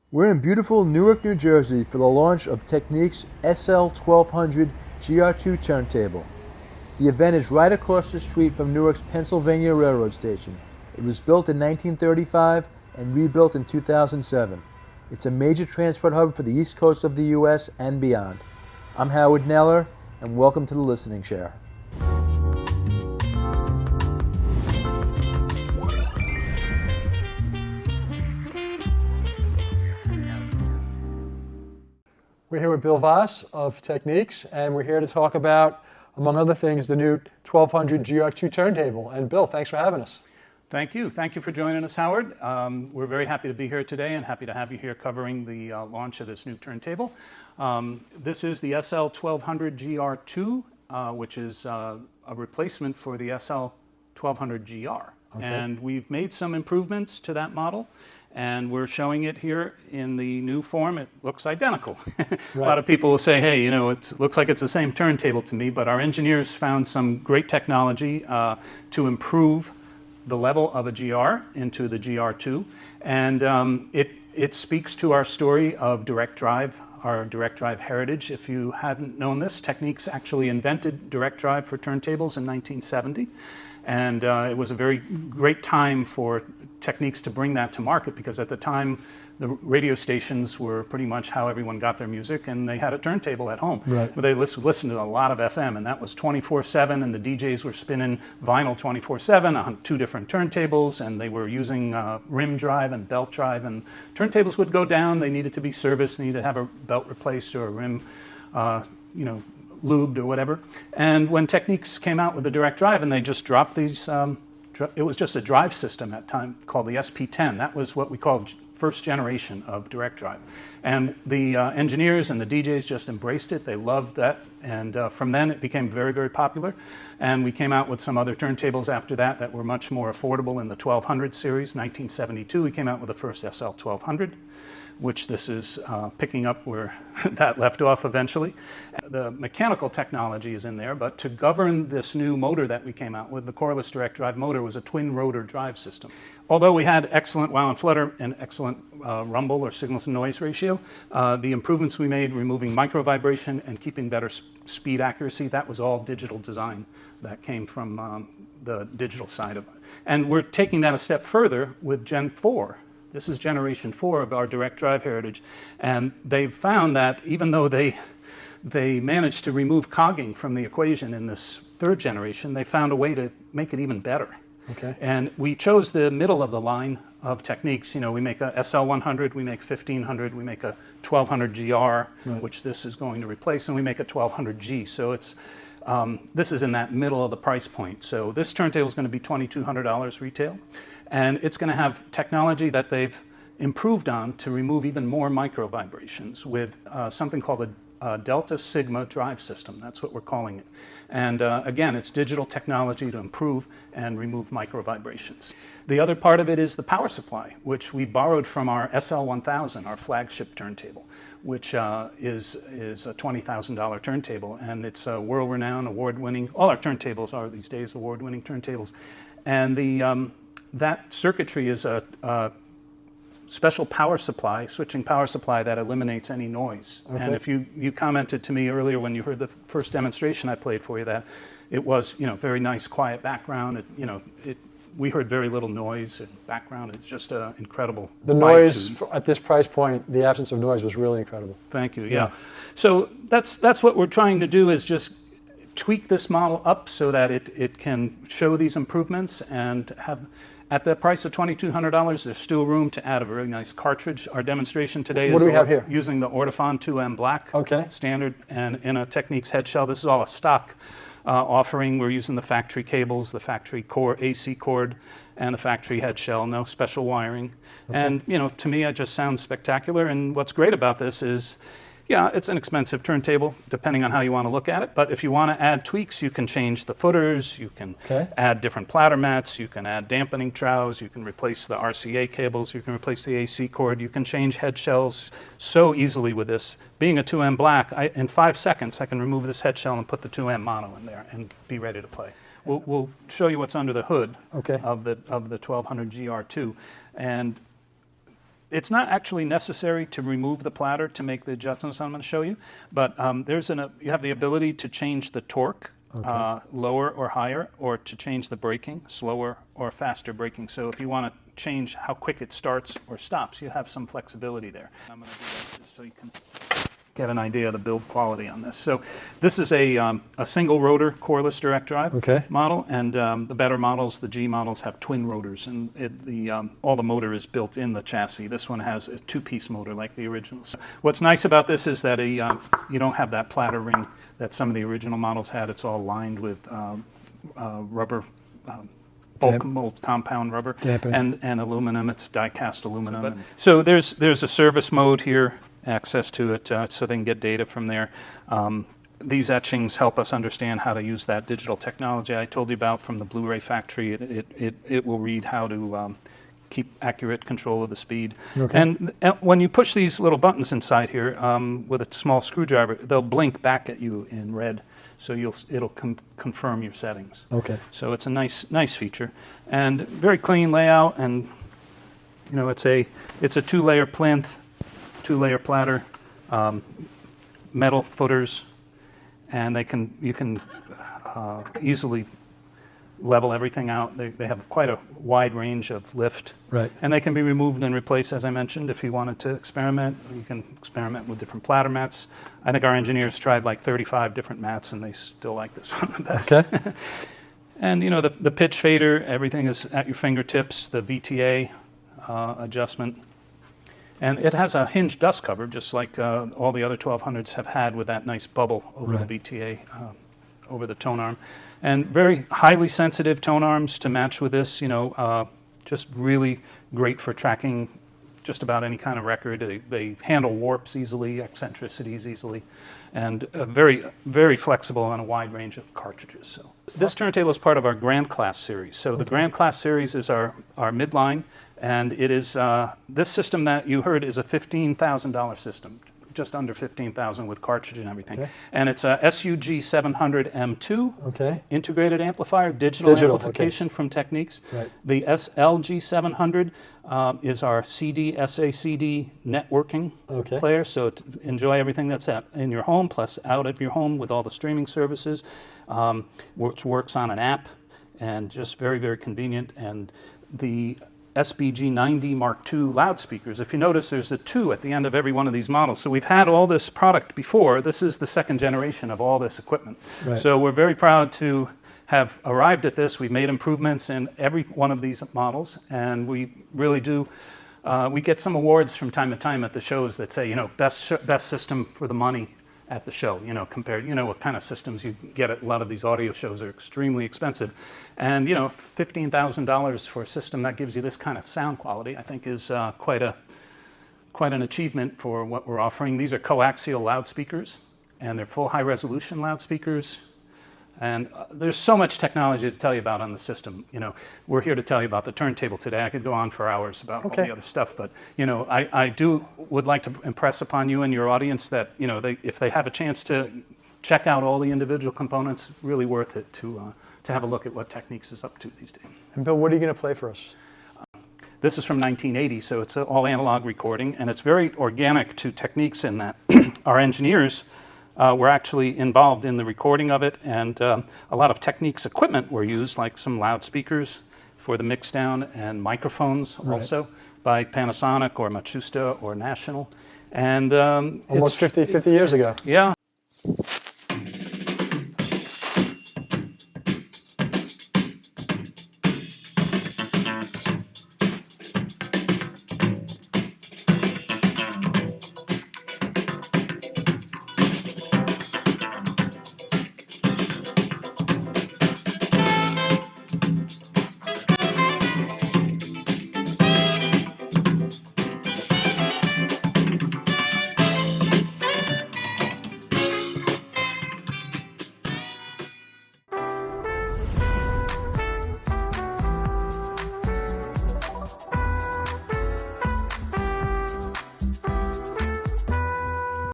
We're in beautiful Newark, New Jersey for the launch of Technics SL-1200GR2 Turntable. The event is right across the street from Newark's Pennsylvania Railroad Station. It was built in 1935 and rebuilt in 2007. It's a major transport hub for the East Coast of the U.S. and beyond. I'm Howard Neller, and welcome to the Listening Chair. We're here with Bill Voss of Technics, and we're here to talk about, among other things, the new 1200GR2 turntable. And Bill, thanks for having us. Thank you. Thank you for joining us, Howard. We're very happy to be here today and happy to have you here covering the launch of this new turntable. This is the SL-1200GR2, which is a replacement for the SL-1200GR. Okay. And we've made some improvements to that model. And we're showing it here in the new form. It looks identical. Right. A lot of people will say, hey, you know, it looks like it's the same turntable to me, but our engineers found some great technology to improve the level of a GR into the GR2. And it speaks to our story of direct drive, our direct drive heritage. If you hadn't known this, Technics actually invented direct drive for turntables in 1970. And it was a very great time for Technics to bring that to market, because at the time the radio stations were pretty much how everyone got their music, and they had a turntable at home. Right. But they listened to a lot of FM, and that was 24/7, and the DJs were spinning vinyl 24/7 on two different turntables, and they were using rim drive and belt drive, and turntables would go down, they needed to be serviced, needed to have a belt replaced or a rim lubed or whatever. And when Technics came out with the direct drive, and they just dropped these, it was just a drive system at the time called the SP10. That was what we called first generation of direct drive. And the engineers and the DJs just embraced it. They loved that. And from then it became very, very popular. And we came out with some other turntables after that that were much more affordable in the 1200 series. 1972, we came out with the first SL-1200. Which this is picking up where that left off eventually. The mechanical technology is in there, but to govern this new motor that we came out with, the coreless direct drive motor was a twin rotor drive system. Although we had excellent wow and flutter and excellent rumble or signal to noise ratio, the improvements we made removing micro vibration and keeping better speed accuracy, that was all digital design that came from the digital side of it. And we're taking that a step further with Gen 4. This is generation 4 of our direct drive heritage, and they've found that even though they managed to remove cogging from the equation in this third generation, they found a way to make it even better. Okay. And we chose the middle of the line of Techniques. You know, we make a SL-100, we make 1500, we make a 1200GR, right, which this is going to replace, and we make a 1200G. So it's this is in that middle of the price point. So this turntable is going to be $2,200 retail. And it's going to have technology that they've improved on to remove even more micro vibrations with something called a Delta Sigma drive system. That's what we're calling it. And again, it's digital technology to improve and remove micro vibrations. The other part of it is the power supply, which we borrowed from our SL-1000, our flagship turntable, which is a $20,000 turntable. And it's a world-renowned, award-winning, all our turntables are these days award-winning turntables. And that circuitry is a special power supply, switching power supply that eliminates any noise. Okay. And if you commented to me earlier when you heard the first demonstration I played for you that it was, you know, very nice, quiet background. We heard very little noise and background. It's just incredible. The noise at this price point, the absence of noise was really incredible. Thank you. Yeah. So that's what we're trying to do, is just tweak this model up so that it can show these improvements and have. At the price of $2,200, there's still room to add a very nice cartridge. Our demonstration today is using the Audiphile 2M Black, okay, standard, and in a Technics head shell. This is all a stock offering. We're using the factory cables, the factory core AC cord, and the factory head shell. No special wiring. Okay. And you know, to me, it just sounds spectacular. And what's great about this is, yeah, it's an expensive turntable, depending on how you want to look at it. But if you want to add tweaks, you can change the footers, you can add different platter mats, you can add dampening trowels, you can replace the RCA cables, you can replace the AC cord, you can change head shells so easily with this. Being a 2M Black, in 5 seconds, I can remove this head shell and put the 2M mono in there and be ready to play. We'll show you what's under the hood of the 1200GR2. And It's not actually necessary to remove the platter to make the adjustments I'm going to show you, but you have the ability to change the torque, lower or higher, or to change the braking, slower or faster braking. So if you want to change how quick it starts or stops, you have some flexibility there. I'm going to do that just so you can get an idea of the build quality on this. So this is a single rotor coreless direct drive model, and the better models, the G models, have twin rotors, and all the motor is built in the chassis. This one has a two-piece motor like the original. So what's nice about this is that you don't have that platter ring that some of the original models had. It's all lined with rubber, bulk mold compound rubber, and aluminum. It's die-cast aluminum. So there's a service mode here, access to it, so they can get data from there. These etchings help us understand how to use that digital technology I told you about from the Blu-ray factory. It will read how to keep accurate control of the speed. And when you push these little buttons inside here with a small screwdriver, they'll blink back at you in red, so it'll confirm your settings. So it's a nice feature, and very clean layout. And it's a 2-layer plinth, 2-layer platter, metal footers, and you can easily level everything out. They have quite a wide range of lift, and they can be removed and replaced, as I mentioned. If you wanted to experiment, you can experiment with different platter mats. I think our engineers tried like 35 different mats, and they still like this one the best. And the pitch fader, everything is at your fingertips. The VTA adjustment. And it has a hinged dust cover, just like all the other 1200s have had, with that nice bubble over the VTA, over the tone arm. And very highly sensitive tone arms to match with this, just really great for tracking just about any kind of record. They handle warps easily, eccentricities easily, and very, very flexible on a wide range of cartridges. So this turntable is part of our Grand Class series. So the Grand Class series is our midline. And it is this system that you heard is a $15,000 system, just under $15,000 with cartridge and everything. And it's a SUG-700M2 integrated amplifier, digital amplification from Technics. The SL-G-700 is our CD-SACD networking player, so enjoy everything that's in your home plus out of your home with all the streaming services, which works on an app, and just very, very convenient. And the SBG90 Mark II loudspeakers. If you notice, there's a 2 at the end of every one of these models. So we've had all this product before. This is the second generation of all this equipment. So we're very proud to have arrived at this. We've made improvements in every one of these models, and we really do. We get some awards from time to time at the shows that say, best system for the money at the show, compared, what kind of systems you get at a lot of these audio shows are extremely expensive. And, $15,000 for a system that gives you this kind of sound quality, I think is quite an achievement for what we're offering. These are coaxial loudspeakers, and they're full high-resolution loudspeakers. And there's so much technology to tell you about on the system. We're here to tell you about the turntable today. I could go on for hours about all the other stuff, but I would like to impress upon you and your audience that if they have a chance to check out all the individual components, really worth it to have a look at what Technics is up to these days. And Bill, what are you going to play for us? This is from 1980, so it's an all analog recording, and it's very organic to Technics in that our engineers were actually involved in the recording of it, and a lot of Technics equipment were used, like some loudspeakers for the mix down, and microphones also by Panasonic or Matsushita or National. And almost 50 years ago. Yeah,